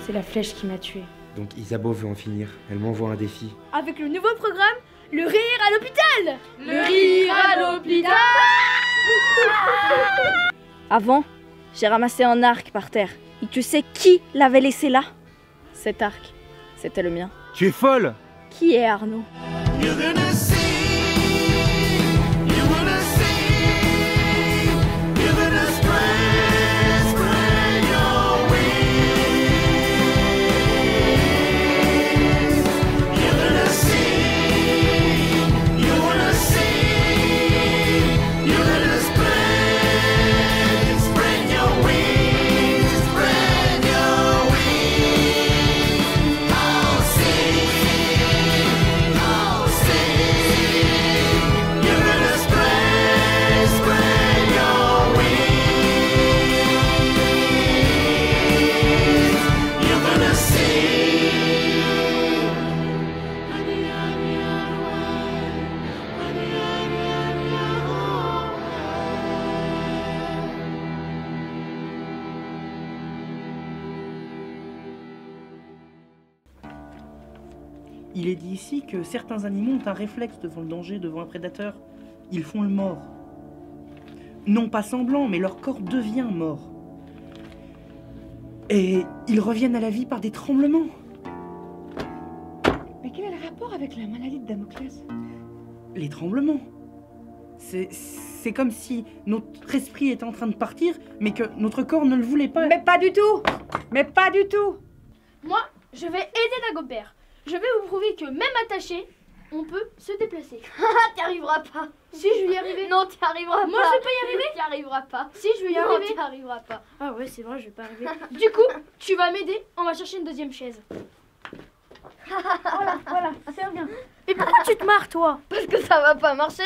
C'est la flèche qui m'a tué. Donc Isabeau veut en finir. Elle m'envoie un défi. Avec le nouveau programme, le rire à l'hôpital. Le rire à l'hôpital. Avant, j'ai ramassé un arc par terre. Et tu sais qui l'avait laissé là? Cet arc, c'était le mien. Tu es folle! Qui est Arnaud? Il est dit ici que certains animaux ont un réflexe devant le danger, devant un prédateur. Ils font le mort. Non pas semblant, mais leur corps devient mort. Et ils reviennent à la vie par des tremblements. Mais quel est le rapport avec la maladie de Damoclès? Les tremblements. C'est comme si notre esprit était en train de partir, mais que notre corps ne le voulait pas. Mais pas du tout! Mais pas du tout! Moi, je vais aider Dagobert. Je vais vous prouver que même attaché, on peut se déplacer. T'y arriveras pas. Si, je vais y arriver. Non, t'y arriveras pas. Moi, je vais pas y arriver. T'y arriveras pas. Si, je vais y Non, arriver. t'y arriveras pas. Ah ouais, c'est vrai, je vais pas arriver. Du coup, tu vas m'aider. On va chercher une deuxième chaise. Voilà, c'est bien. Mais pourquoi tu te marres, toi? Parce que ça va pas marcher.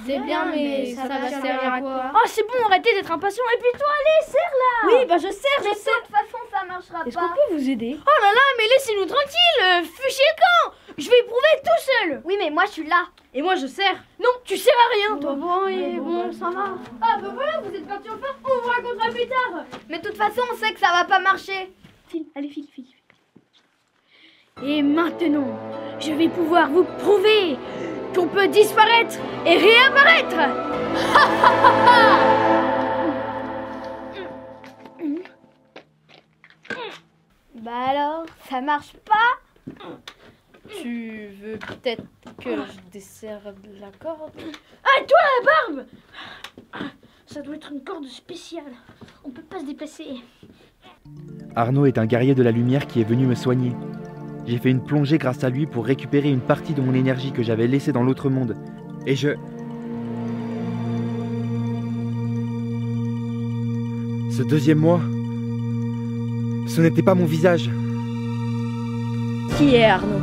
C'est bien, mais ça va servir à quoi? Oh, c'est bon, arrêtez d'être impatient. Et puis toi, allez, serre-la. Oui, bah je serre, Mais de toute façon, ça marchera Est-ce qu'on pas. peut vous aider? Oh là là, mais laissez-nous tranquille. Fichez le camp. Je vais prouver tout seul. Oui, mais moi, je suis là. Et moi, je serre. Non, tu sers à rien, toi. Bon, ça va. Ah bah voilà, vous êtes partis enfin. On vous racontera plus tard. Mais de toute façon, on sait que ça va pas marcher. File, allez, file. Et maintenant, je vais pouvoir vous prouver qu'on peut disparaître et réapparaître. Bah alors, ça marche pas? Tu veux peut-être que je desserre la corde? Ah, toi la barbe! Ça doit être une corde spéciale. On peut pas se déplacer. Arnaud est un guerrier de la lumière qui est venu me soigner. J'ai fait une plongée grâce à lui pour récupérer une partie de mon énergie que j'avais laissée dans l'autre monde. Et ce deuxième moi, ce n'était pas mon visage. Qui est Arnaud?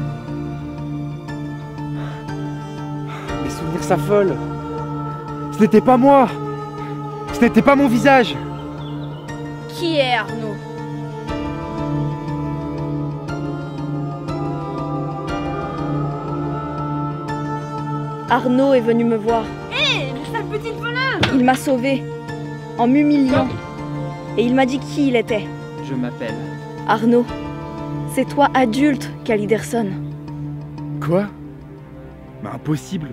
Mes souvenirs s'affolent. Ce n'était pas moi. Ce n'était pas mon visage. Qui est Arnaud? Arnaud est venu me voir. Hé, sale petite voleuse! Il m'a sauvée en m'humiliant. Et il m'a dit qui il était. Je m'appelle. Arnaud, c'est toi adulte, Caliderson. Quoi? Mais impossible.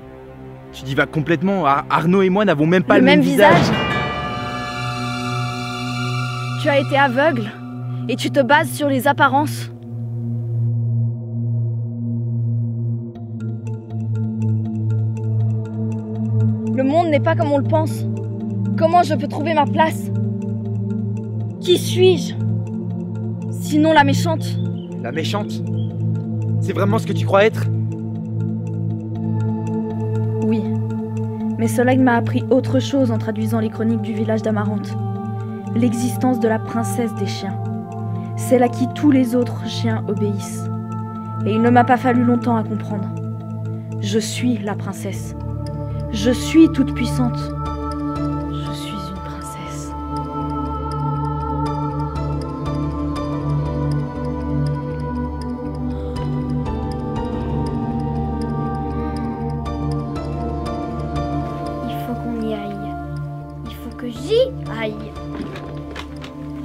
Tu divas complètement. Arnaud et moi n'avons même pas le même visage. Tu as été aveugle et tu te bases sur les apparences. Le monde n'est pas comme on le pense. Comment je peux trouver ma place? Qui suis-je? Sinon la méchante. La méchante? C'est vraiment ce que tu crois être? Oui. Mais Soleil m'a appris autre chose en traduisant les chroniques du village d'Amarante. L'existence de la princesse des chiens. Celle à qui tous les autres chiens obéissent. Et il ne m'a pas fallu longtemps à comprendre. Je suis la princesse. Je suis toute puissante. Je suis une princesse. Il faut qu'on y aille. Il faut que j'y aille.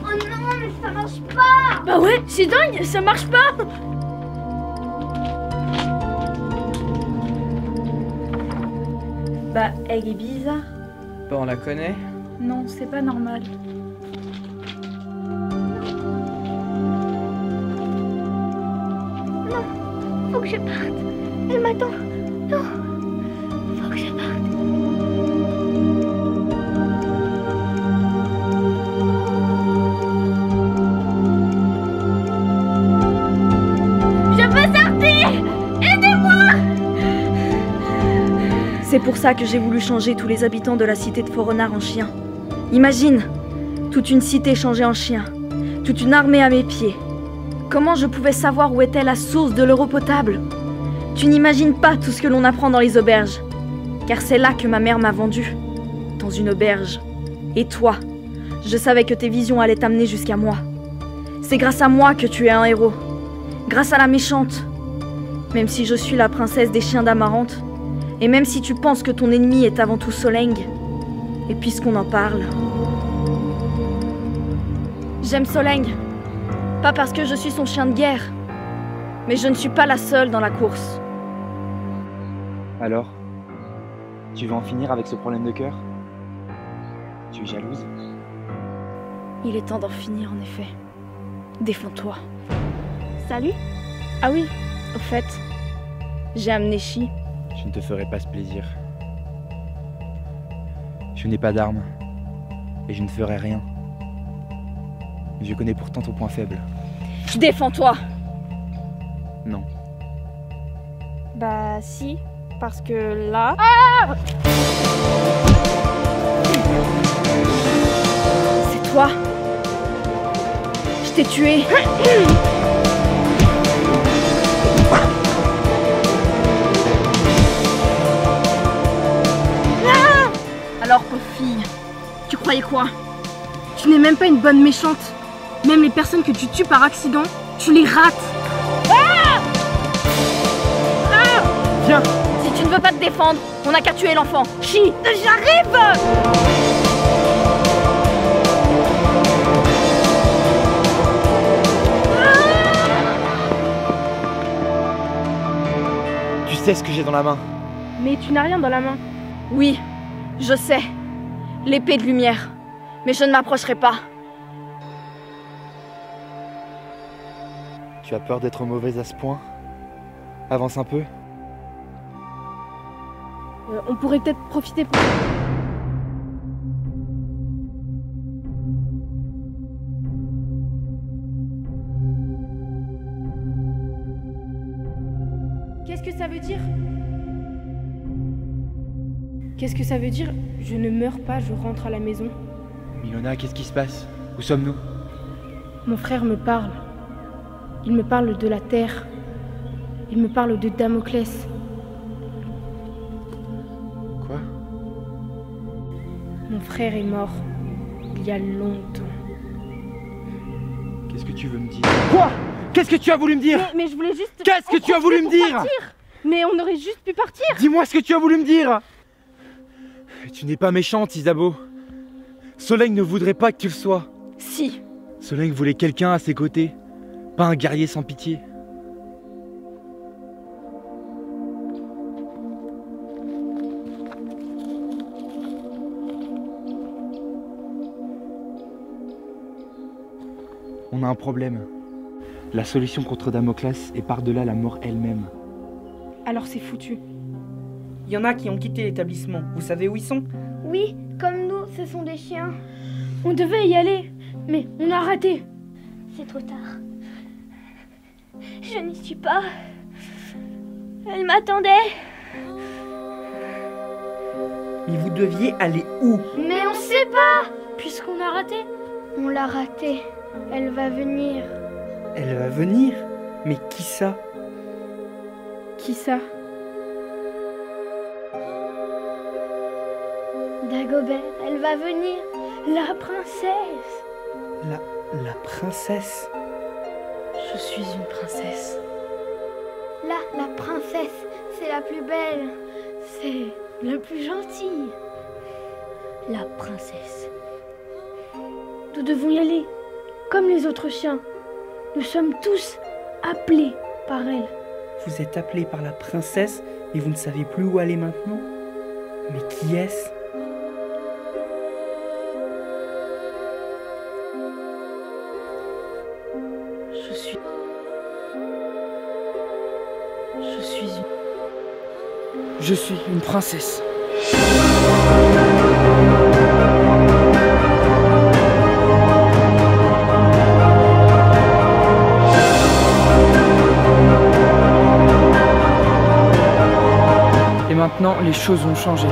Oh non, mais ça marche pas. Bah ouais, c'est dingue, ça marche pas. Bah, elle est bizarre. Bah on la connaît. Non, c'est pas normal. Faut que je parte. Elle m'attend. Non. Faut que je parte. Je peux sortir. C'est pour ça que j'ai voulu changer tous les habitants de la cité de Faux-Renard en chiens. Imagine, toute une cité changée en chien, toute une armée à mes pieds. Comment je pouvais savoir où était la source de l'eau potable? Tu n'imagines pas tout ce que l'on apprend dans les auberges. Car c'est là que ma mère m'a vendue, dans une auberge. Et toi, je savais que tes visions allaient t'amener jusqu'à moi. C'est grâce à moi que tu es un héros. Grâce à la méchante. Même si je suis la princesse des chiens d'Amarante, et même si tu penses que ton ennemi est avant tout Soleng, et puisqu'on en parle... J'aime Soleng, pas parce que je suis son chien de guerre, mais je ne suis pas la seule dans la course. Alors, tu veux en finir avec ce problème de cœur? Tu es jalouse? Il est temps d'en finir en effet. Défends-toi. Salut. Ah oui, au fait, j'ai amené Chi. Je ne te ferai pas ce plaisir. Je n'ai pas d'armes, et je ne ferai rien. Je connais pourtant ton point faible. Défends-toi! Non. Bah si, parce que là... C'est toi! Je t'ai tué! Alors, pauvre fille, tu croyais quoi? Tu n'es même pas une bonne méchante. Même les personnes que tu tues par accident, tu les rates. Viens! Si tu ne veux pas te défendre, on n'a qu'à tuer l'enfant. Chi! J'arrive! Tu sais ce que j'ai dans la main. Mais tu n'as rien dans la main. Oui, je sais. L'épée de lumière. Mais je ne m'approcherai pas. Tu as peur d'être mauvaise à ce point? Avance un peu. On pourrait peut-être profiter pour... Qu'est-ce que ça veut dire? Qu'est-ce que ça veut dire? Je ne meurs pas, je rentre à la maison. Milona, qu'est-ce qui se passe? Où sommes-nous? Mon frère me parle. Il me parle de la terre. Il me parle de Damoclès. Quoi? Mon frère est mort. Il y a longtemps. Qu'est-ce que tu veux me dire? Quoi? Qu'est-ce que tu as voulu me dire? Mais je voulais juste... Qu'est-ce que tu as voulu me dire? Partir. Mais on aurait juste pu partir. Dis-moi ce que tu as voulu me dire! Tu n'es pas méchante, Isabeau. Soleng ne voudrait pas que tu le sois. Si. Soleng voulait quelqu'un à ses côtés, pas un guerrier sans pitié. On a un problème. La solution contre Damoclès est par-delà la mort elle-même. Alors c'est foutu. Il y en a qui ont quitté l'établissement. Vous savez où ils sont? Oui, comme nous, ce sont des chiens. On devait y aller, mais on a raté. C'est trop tard. Je n'y suis pas. Elle m'attendait. Mais vous deviez aller où? Mais on sait pas. Puisqu'on a raté. On l'a ratée. Elle va venir. Elle va venir? Mais qui ça? Qui ça? Dagobert, elle va venir. La princesse. La princesse? Je suis une princesse. Là, la princesse, c'est la plus belle. C'est la plus gentille. La princesse. Nous devons y aller. comme les autres chiens. Nous sommes tous appelés par elle. Vous êtes appelé par la princesse et vous ne savez plus où aller maintenant? Mais qui est-ce? Je suis une princesse. Et maintenant, les choses ont changé.